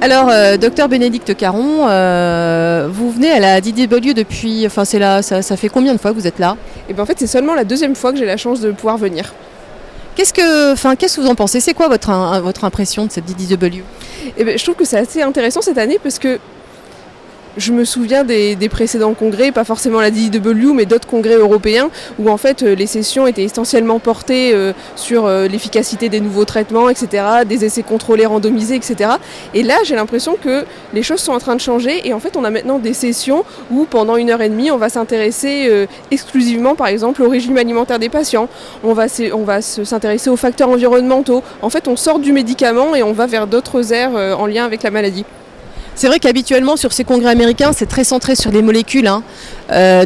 Alors, docteur Bénédicte Caron, vous venez à la DDW depuis, enfin c'est là, ça fait combien de fois que vous êtes là? Et bien en fait c'est seulement la deuxième fois que j'ai la chance de pouvoir venir. Qu'est-ce que vous en pensez? C'est quoi votre impression de cette DDW? Et ben, je trouve que c'est assez intéressant cette année parce que je me souviens des précédents congrès, pas forcément la DDW, mais d'autres congrès européens, où en fait les sessions étaient essentiellement portées sur l'efficacité des nouveaux traitements, etc., des essais contrôlés, randomisés, etc. Et là, j'ai l'impression que les choses sont en train de changer, et en fait, on a maintenant des sessions où pendant 1h30, on va s'intéresser exclusivement, par exemple, au régime alimentaire des patients. On va s'intéresser aux facteurs environnementaux. En fait, on sort du médicament et on va vers d'autres aires en lien avec la maladie. C'est vrai qu'habituellement sur ces congrès américains, c'est très centré sur les molécules.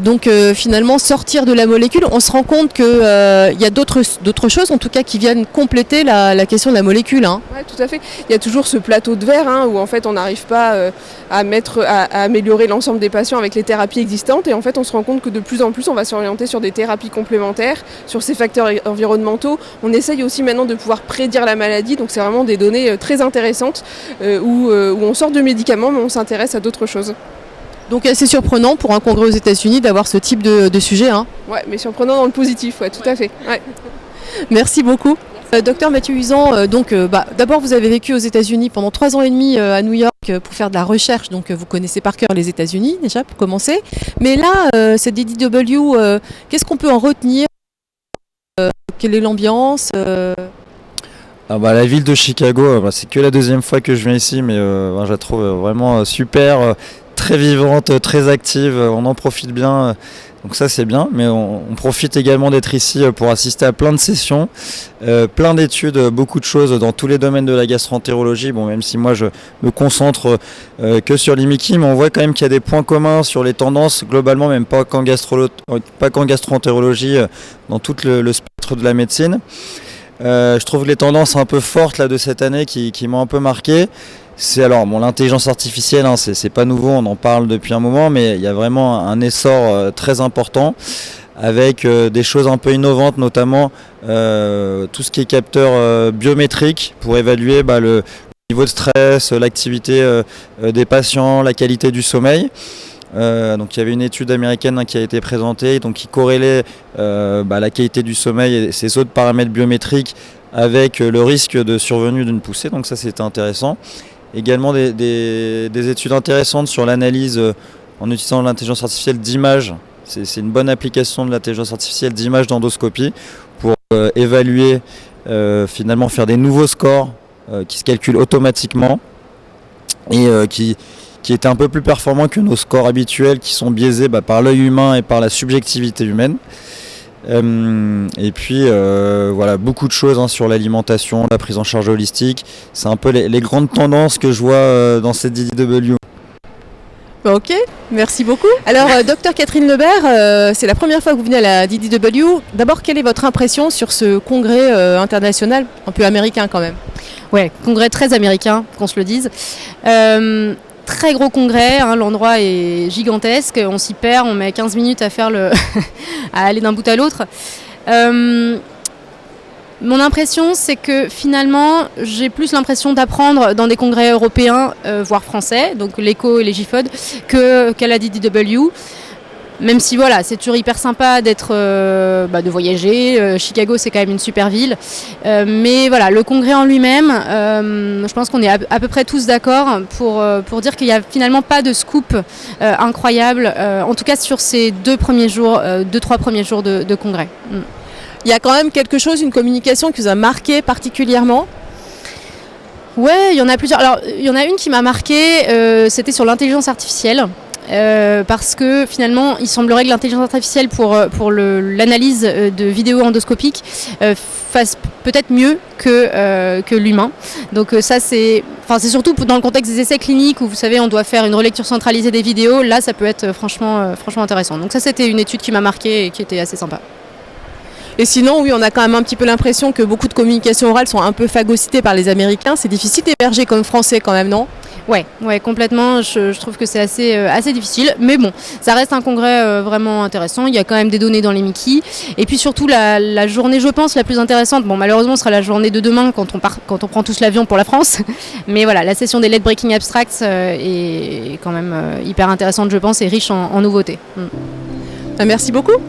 Donc finalement, sortir de la molécule, on se rend compte qu'il y a d'autres choses en tout cas qui viennent compléter la question de la molécule. Oui, tout à fait. Il y a toujours ce plateau de verre où en fait on n'arrive pas à améliorer l'ensemble des patients avec les thérapies existantes. Et en fait on se rend compte que de plus en plus on va s'orienter sur des thérapies complémentaires, sur ces facteurs environnementaux. On essaye aussi maintenant de pouvoir prédire la maladie. Donc c'est vraiment des données très intéressantes où on sort de médicaments mais on s'intéresse à d'autres choses. Donc assez surprenant pour un congrès aux États-Unis d'avoir ce type de sujet. Ouais, mais surprenant dans le positif, ouais, tout à fait. Ouais. Merci beaucoup. Docteur Mathieu Uzan, d'abord vous avez vécu aux États-Unis pendant 3 ans et demi à New York pour faire de la recherche, donc vous connaissez par cœur les États-Unis déjà pour commencer. Mais là, cette DDW, qu'est-ce qu'on peut en retenir? Quelle est l'ambiance? La ville de Chicago, c'est que la deuxième fois que je viens ici, mais je la trouve vraiment super, très vivante, très active, on en profite bien, donc ça c'est bien, mais on profite également d'être ici pour assister à plein de sessions, plein d'études, beaucoup de choses dans tous les domaines de la gastroentérologie, même si moi je me concentre que sur l'IMICI, mais on voit quand même qu'il y a des points communs sur les tendances, globalement, même pas qu'en gastroentérologie, dans tout le spectre de la médecine. Je trouve que les tendances un peu fortes là, de cette année qui m'ont un peu marqué, c'est l'intelligence artificielle, c'est pas nouveau, on en parle depuis un moment, mais il y a vraiment un essor très important avec des choses un peu innovantes, notamment tout ce qui est capteur biométrique pour évaluer le niveau de stress, l'activité des patients, la qualité du sommeil. Donc il y avait une étude américaine qui a été présentée, donc qui corrélait la qualité du sommeil et ces autres paramètres biométriques avec le risque de survenue d'une poussée, donc ça c'était intéressant. Également des études intéressantes sur l'analyse en utilisant l'intelligence artificielle d'images. C'est une bonne application de l'intelligence artificielle d'image d'endoscopie pour évaluer, finalement faire des nouveaux scores qui se calculent automatiquement et qui étaient un peu plus performants que nos scores habituels qui sont biaisés par l'œil humain et par la subjectivité humaine. Et puis beaucoup de choses sur l'alimentation, la prise en charge holistique. C'est un peu les grandes tendances que je vois dans cette DDW. Ok, merci beaucoup. Alors, docteur Catherine Lebert, c'est la première fois que vous venez à la DDW. D'abord, quelle est votre impression sur ce congrès international, un peu américain quand même? Ouais, congrès très américain, qu'on se le dise. Très gros congrès, l'endroit est gigantesque, on s'y perd, on met 15 minutes à faire à aller d'un bout à l'autre. Mon impression, c'est que finalement, j'ai plus l'impression d'apprendre dans des congrès européens, voire français, donc l'ECO et les GIFOD, qu'à la DDW. Même si c'est toujours hyper sympa de voyager. Chicago, c'est quand même une super ville. Mais le congrès en lui-même, je pense qu'on est à peu près tous d'accord pour dire qu'il n'y a finalement pas de scoop incroyable, en tout cas sur ces 2-3 premiers jours de congrès. Il y a quand même quelque chose, une communication qui vous a marqué particulièrement? Ouais, il y en a plusieurs. Alors, il y en a une qui m'a marqué, c'était sur l'intelligence artificielle. Parce que finalement il semblerait que l'intelligence artificielle pour l'analyse de vidéos endoscopiques fasse peut-être mieux que l'humain. Donc ça c'est surtout dans le contexte des essais cliniques où vous savez on doit faire une relecture centralisée des vidéos, là ça peut être franchement intéressant. Donc ça c'était une étude qui m'a marqué et qui était assez sympa. Et sinon, oui, on a quand même un petit peu l'impression que beaucoup de communications orales sont un peu phagocytées par les Américains. C'est difficile d'héberger comme français quand même, non? Ouais, complètement. Je trouve que c'est assez difficile. Mais bon, ça reste un congrès vraiment intéressant. Il y a quand même des données dans les Mickey. Et puis surtout, la journée, je pense, la plus intéressante, bon, malheureusement, ce sera la journée de demain quand on prend tous l'avion pour la France. Mais voilà, la session des Late Breaking Abstracts est quand même hyper intéressante, je pense, et riche en nouveautés. Merci beaucoup.